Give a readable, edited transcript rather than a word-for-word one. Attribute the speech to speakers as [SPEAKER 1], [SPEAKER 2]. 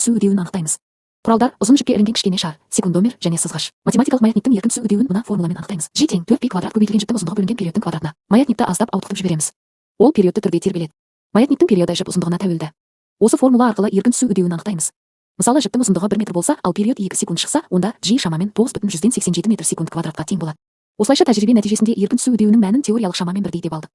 [SPEAKER 1] түсүү үдеуін анықтаймыз. Құралдар: ұзын жіпке ілінген кішкене шар, секундомер және сызғыш. Математикалық маятниктің еркін түсу үдеуін мына формуламен анықтаймыз. G тең 4π квадрат көбейтілген жіптің ұзындығы бөлінген периодтың квадратына. Маятникті аздап ауытқытып жібереміз. Ол периодты түрде тербеледі. Маятниктің периоды жіп ұзындығына тәуелді. Осы формула арқылы еркін түсу үдеуін анықтаймыз. Мысалы, жіптің ұзындығы 1 метр болса, ал период 2 секунд шықса, онда G шамамен 9,87 метр секунд квадратқа тең болады. Осылайша тәжірибе нәтижесінде еркін түсу үдеуінің мәнін теориялық шамамен бірдей деп алдық.